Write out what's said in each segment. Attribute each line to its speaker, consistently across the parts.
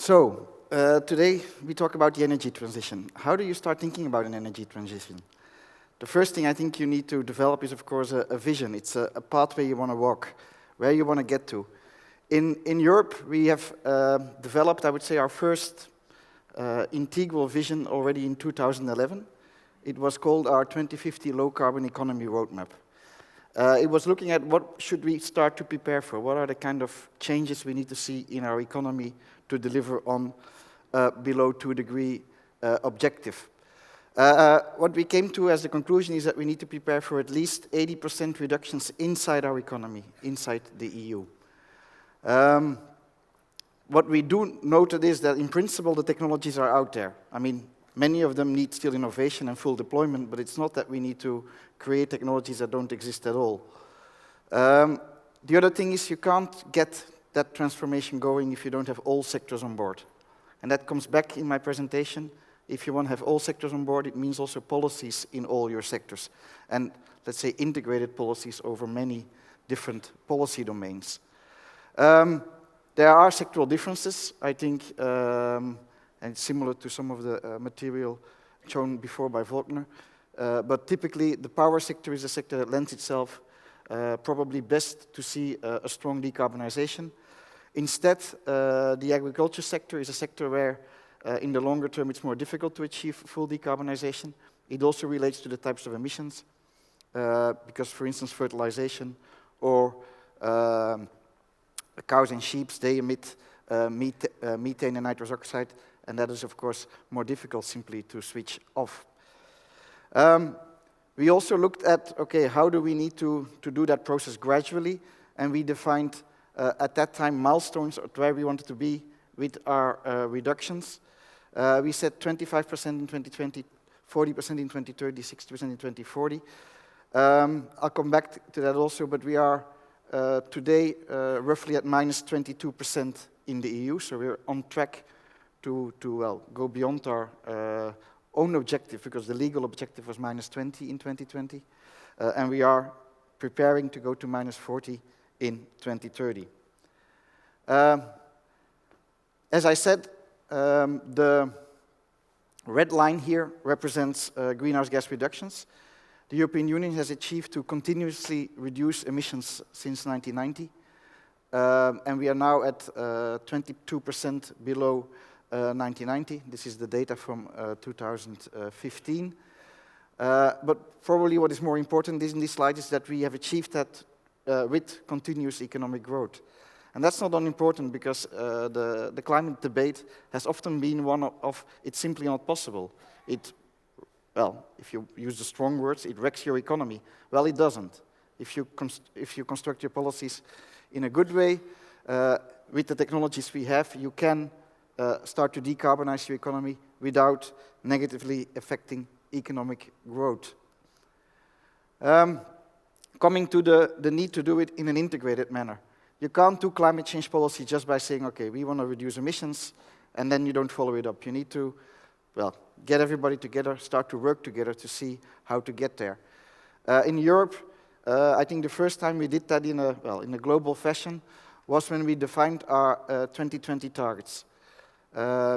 Speaker 1: Today we talk about the energy transition. How do you start thinking about an energy transition? The first thing I think you need to develop is, of course, a vision. It's a pathway you want to walk, where you want to get to. In Europe, we have developed, I would say, our first integral vision already in 2011. It was called our 2050 Low Carbon Economy Roadmap. It was looking at what should we start to prepare for, what are the kind of changes we need to see in our economy to deliver on below 2 degree objective. What we came to as the conclusion is that we need to prepare for at least 80% reductions inside our economy, inside the EU. What we do note is that in principle the technologies are out there. I mean, many of them need still innovation and full deployment, but it's not that we need to create technologies that don't exist at all. The other thing is you can't get that transformation going if you don't have all sectors on board. And that comes back in my presentation. If you want to have all sectors on board, it means also policies in all your sectors. And let's say integrated policies over many different policy domains. There are sectoral differences, I think, and similar to some of the material shown before by Volkner. But typically, the power sector is a sector that lends itself probably best to see a strong decarbonization. Instead, the agriculture sector is a sector where, in the longer term, it's more difficult to achieve full decarbonization. It also relates to the types of emissions, because, for instance, fertilization or cows and sheep, they emit methane and nitrous oxide, and that is, of course, more difficult simply to switch off. We also looked at, okay, how do we need to do that process gradually, and we defined at that time milestones of where we wanted to be with our reductions. We said 25% in 2020, 40% in 2030, 60% in 2040. I'll come back to that also, but we are today roughly at minus 22% in the EU, so we're on track to go beyond our own objective, because the legal objective was minus 20 in 2020, and we are preparing to go to minus 40 in 2030. As I said, the red line here represents greenhouse gas reductions. The European Union has achieved to continuously reduce emissions since 1990, and we are now at 22% below 1990. This is the data from 2015. But probably what is more important in this slide is that we have achieved that with continuous economic growth. And that's not unimportant, because the climate debate has often been one of it's simply not possible. Well, if you use the strong words, it wrecks your economy. Well, it doesn't. If you construct your policies in a good way, with the technologies we have, you can start to decarbonize your economy without negatively affecting economic growth. Coming to the need to do it in an integrated manner. You can't do climate change policy just by saying, okay, we want to reduce emissions, and then you don't follow it up. You need to, well, get everybody together, start to work together to see how to get there. In Europe, I think the first time we did that in a global fashion was when we defined our 2020 targets.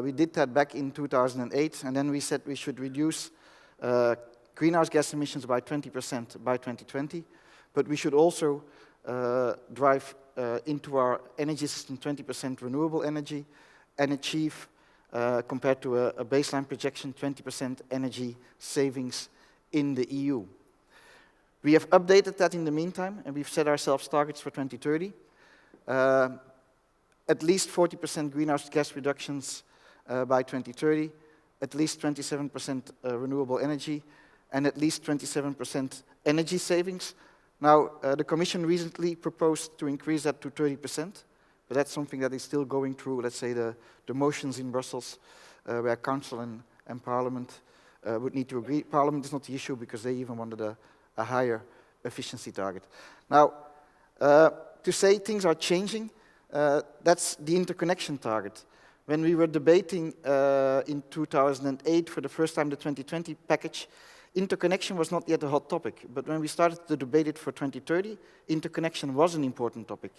Speaker 1: We did that back in 2008, and then we said we should reduce greenhouse gas emissions by 20% by 2020, but we should also drive into our energy system 20% renewable energy and achieve, compared to a baseline projection, 20% energy savings in the EU. We have updated that in the meantime, and we've set ourselves targets for 2030. At least 40% greenhouse gas reductions by 2030, at least 27% renewable energy, and at least 27% energy savings. Now, the Commission recently proposed to increase that to 30%, but that's something that is still going through, let's say, the motions in Brussels, where Council and Parliament would need to agree. Parliament is not the issue, because they even wanted a higher efficiency target. Now, to say things are changing, that's the interconnection target. When we were debating in 2008 for the first time the 2020 package, interconnection was not yet a hot topic. But when we started to debate it for 2030, interconnection was an important topic.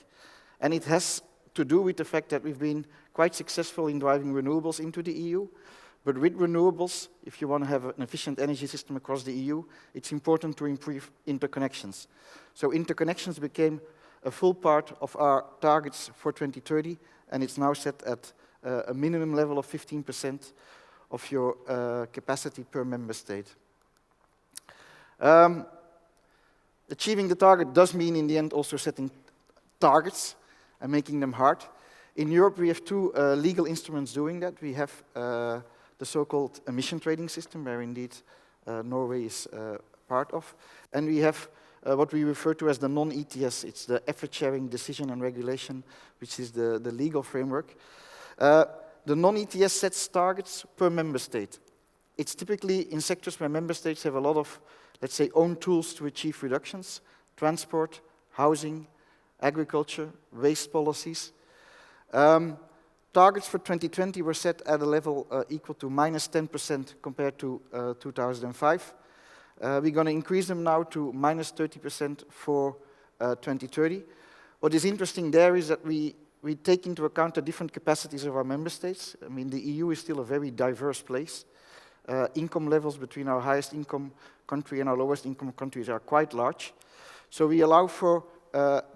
Speaker 1: And it has to do with the fact that we've been quite successful in driving renewables into the EU. But with renewables, if you want to have an efficient energy system across the EU, it's important to improve interconnections. So interconnections became a full part of our targets for 2030, and it's now set at a minimum level of 15% of your capacity per member state. Achieving the target does mean, in the end, also setting targets and making them hard. In Europe, we have two legal instruments doing that. We have the so-called emission trading system, where indeed Norway is part of. And we have what we refer to as the non-ETS. It's the effort-sharing decision and regulation, which is the legal framework. The non-ETS sets targets per member state. It's typically in sectors where member states have a lot of, let's say, own tools to achieve reductions: transport, housing, agriculture, waste policies. Targets for 2020 were set at a level equal to minus 10% compared to 2005. We're going to increase them now to minus 30% for 2030. What is interesting there is that we take into account the different capacities of our member states. I mean, the EU is still a very diverse place. Income levels between our highest income country and our lowest income countries are quite large. So we allow for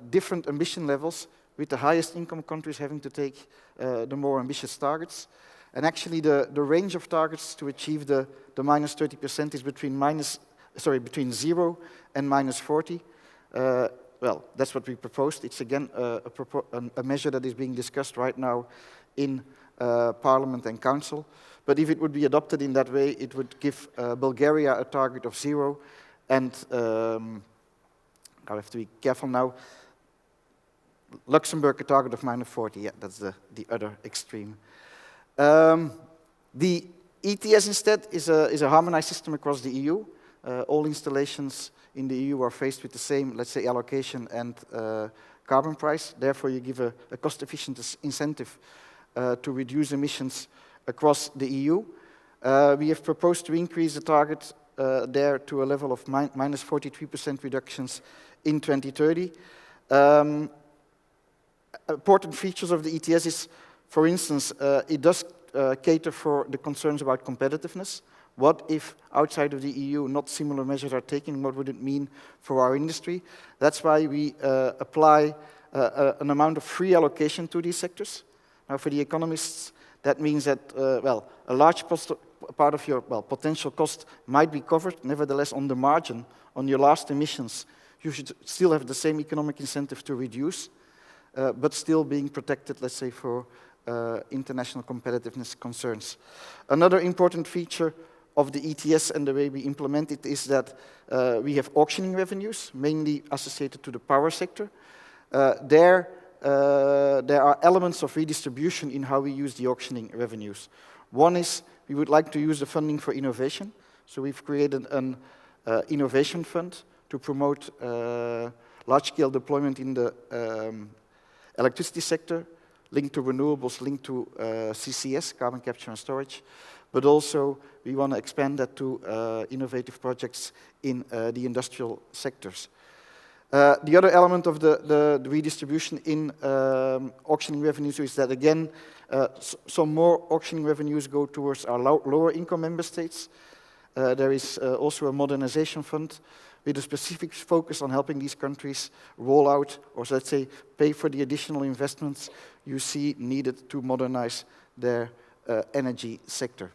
Speaker 1: different ambition levels, with the highest income countries having to take the more ambitious targets. And actually the range of targets to achieve the minus 30% is between 0 and minus 40. Well, that's what we proposed. It's again a measure that is being discussed right now in Parliament and Council. But if it would be adopted in that way, it would give Bulgaria a target of 0, and I have to be careful now, Luxembourg a target of minus 40. Yeah, that's the other extreme. The ETS instead is a harmonized system across the EU. All installations in the EU are faced with the same, let's say, allocation and carbon price. Therefore, you give a cost-efficient incentive to reduce emissions across the EU. We have proposed to increase the target there to a level of minus 43% reductions in 2030. Important features of the ETS is, for instance, it does cater for the concerns about competitiveness. What if outside of the EU not similar measures are taken? What would it mean for our industry? That's why we apply an amount of free allocation to these sectors. Now, for the economists, that means that, well, a large part of your potential cost might be covered. Nevertheless, on the margin, on your last emissions, you should still have the same economic incentive to reduce, but still being protected, let's say, for international competitiveness concerns. Another important feature of the ETS and the way we implement it is that we have auctioning revenues, mainly associated to the power sector. There are elements of redistribution in how we use the auctioning revenues. One is we would like to use the funding for innovation. So we've created an innovation fund to promote large-scale deployment in the electricity sector, linked to renewables, linked to CCS, carbon capture and storage. But also we want to expand that to innovative projects in the industrial sectors. The other element of the redistribution in auctioning revenues is that, again, some more auctioning revenues go towards our lower income member states. There is also a modernization fund with a specific focus on helping these countries roll out, or let's say, pay for the additional investments you see needed to modernize their energy sector.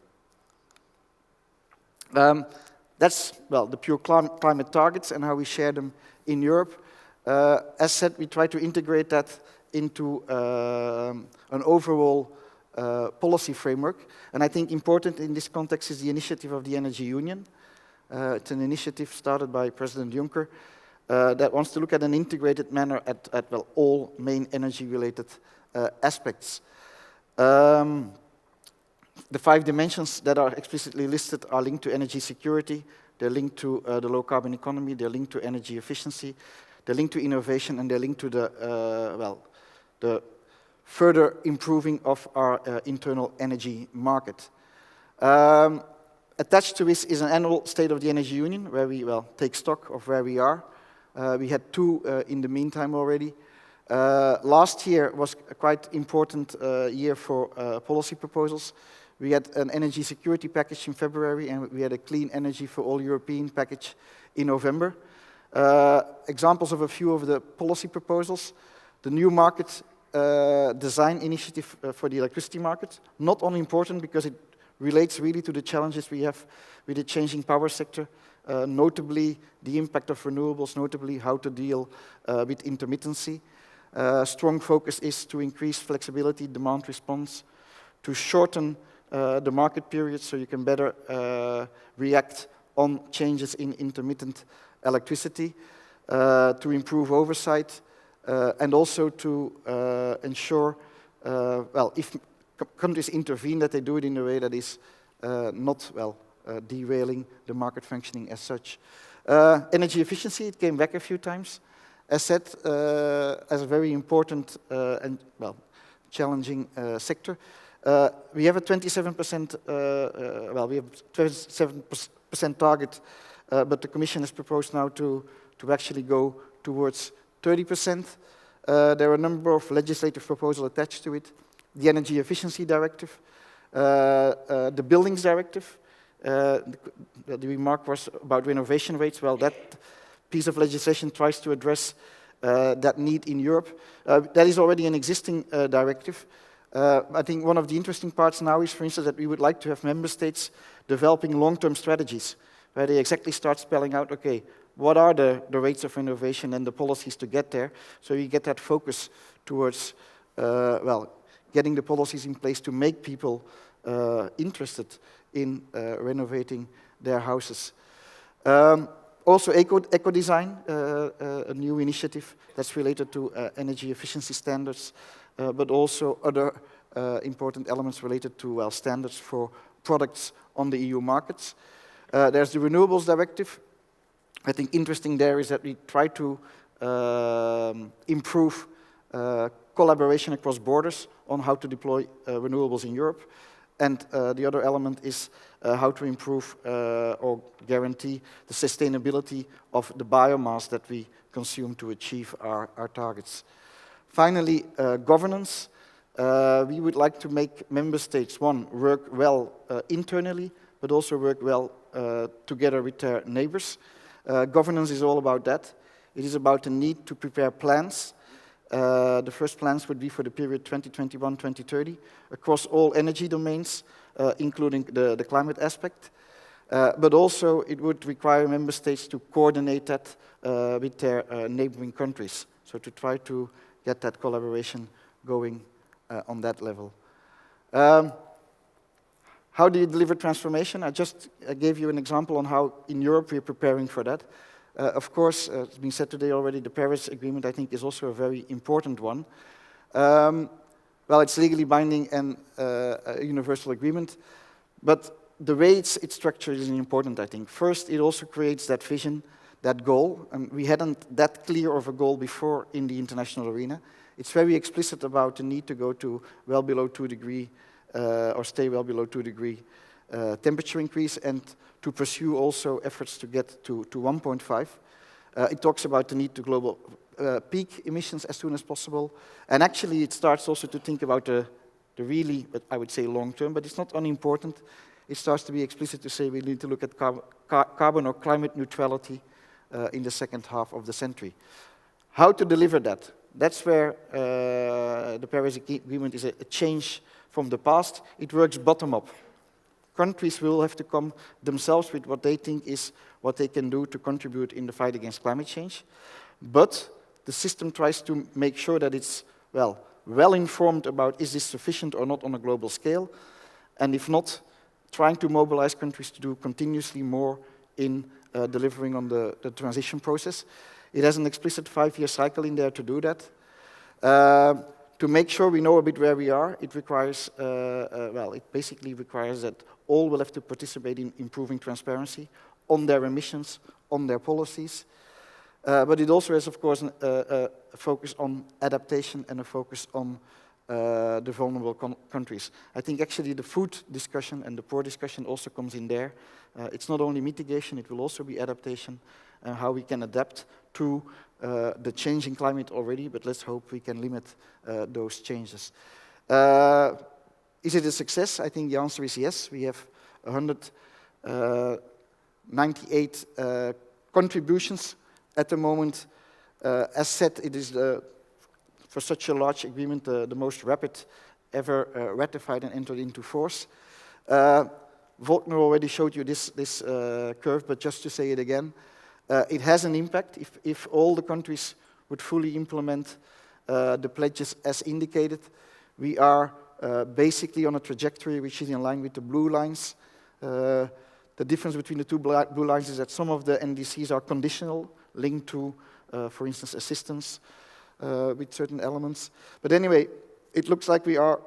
Speaker 1: That's, well, the pure climate targets and how we share them in Europe. As said, we try to integrate that into an overall policy framework. And I think important in this context is the initiative of the Energy Union. It's an initiative started by President Juncker that wants to look at an integrated manner at well, all main energy-related aspects. The 5 dimensions that are explicitly listed are linked to energy security, they're linked to the low-carbon economy, they're linked to energy efficiency, they're linked to innovation, and they're linked to the further improving of our internal energy market. Attached to this is an annual State of the Energy Union, where we take stock of where we are. We had 2 in the meantime already. Last year was a quite important year for policy proposals. We had an energy security package in February, and we had a clean energy for all European package in November. Examples of a few of the policy proposals: the new market design initiative for the electricity market, not unimportant because it relates really to the challenges we have with the changing power sector, notably the impact of renewables, notably how to deal with intermittency. Strong focus is to increase flexibility, demand response, to shorten the market period so you can better react on changes in intermittent electricity, to improve oversight, and also to ensure, well, if countries intervene, that they do it in a way that is not, well, derailing the market functioning as such. Energy efficiency, it came back a few times. As said, as a very important and, well, challenging sector. We have a 27%, well, we have 27% target, but the Commission has proposed now to actually go towards 30%. There are a number of legislative proposals attached to it. The Energy Efficiency Directive, the Buildings Directive. The remark was about renovation rates. Well, that piece of legislation tries to address that need in Europe. That is already an existing directive. I think one of the interesting parts now is, for instance, that we would like to have member states developing long-term strategies, where they exactly start spelling out, okay, what are the rates of innovation and the policies to get there, so you get that focus towards, well, getting the policies in place to make people interested in renovating their houses. Also, eco-design, a new initiative that's related to energy efficiency standards, but also other important elements related to, well, standards for products on the EU markets. There's the Renewables Directive. I think interesting there is that we try to improve collaboration across borders on how to deploy renewables in Europe. And the other element is how to improve or guarantee the sustainability of the biomass that we consume to achieve our targets. Finally, governance. We would like to make member states, one, work well internally, but also work well together with their neighbors. Governance is all about that. It is about the need to prepare plans. The first plans would be for the period 2021-2030 across all energy domains, including the climate aspect. But also it would require member states to coordinate that with their neighboring countries. So to try to get that collaboration going on that level. How do you deliver transformation? I just gave you an example on how in Europe we're preparing for that. Of course, it's been said today already, the Paris Agreement, I think, is also a very important one. Well, it's legally binding and a universal agreement, but the way it's structured is important, I think. First, it also creates that vision, that goal, and we hadn't that clear of a goal before in the international arena. It's very explicit about the need to go to well below 2 degrees, or stay well below 2 degree temperature increase, and to pursue also efforts to get to 1.5. It talks about the need to global peak emissions as soon as possible. And actually it starts also to think about the really, but I would say long term, but it's not unimportant. It starts to be explicit to say we need to look at carbon or climate neutrality in the second half of the century. How to deliver that? That's where the Paris Agreement is a change from the past. It works bottom up. Countries will have to come themselves with what they think is what they can do to contribute in the fight against climate change. But the system tries to make sure that it's, well informed about is this sufficient or not on a global scale. And if not, trying to mobilize countries to do continuously more in delivering on the transition process. It has an explicit 5-year cycle in there to do that. To make sure we know a bit where we are, it requires, it basically requires that all will have to participate in improving transparency on their emissions, on their policies. But it also has, of course, a focus on adaptation and a focus on the vulnerable countries. I think actually the food discussion and the poor discussion also comes in there. It's not only mitigation, it will also be adaptation, how we can adapt to the changing climate already, but let's hope we can limit those changes. Is it a success? I think the answer is yes. We have 198 contributions at the moment. As said, it is, for such a large agreement, the most rapid ever ratified and entered into force. Volkner already showed you this curve, but just to say it again, it has an impact. If all the countries would fully implement the pledges as indicated, we are basically on a trajectory which is in line with the blue lines. The difference between the two blue lines is that some of the NDCs are conditional, linked to, for instance, assistance with certain elements. But anyway, it looks like we are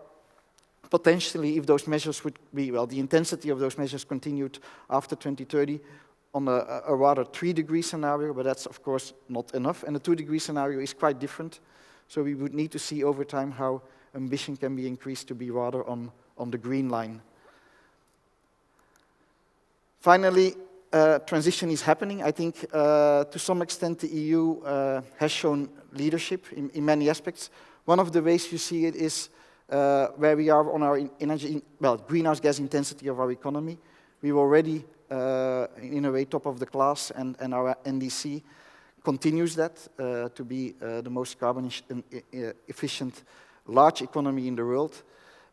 Speaker 1: potentially, if those measures would be, well, the intensity of those measures continued after 2030, on a rather 3-degree scenario, but that's of course not enough. And the 2-degree scenario is quite different. So we would need to see over time how ambition can be increased to be rather on the green line. Finally, transition is happening. I think to some extent the EU has shown leadership in many aspects. One of the ways you see it is where we are on our greenhouse gas intensity of our economy. We're already, in a way, top of the class, and our NDC continues that to be the most carbon efficient large economy in the world.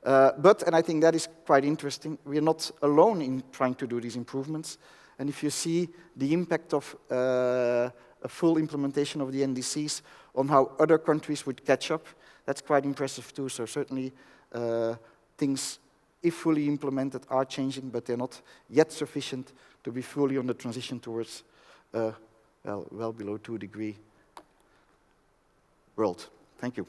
Speaker 1: But, and I think that is quite interesting, we are not alone in trying to do these improvements. And if you see the impact of a full implementation of the NDCs on how other countries would catch up, that's quite impressive too. So certainly things, if fully implemented, are changing, but they're not yet sufficient to be fully on the transition towards well below 2-degree world. Thank you.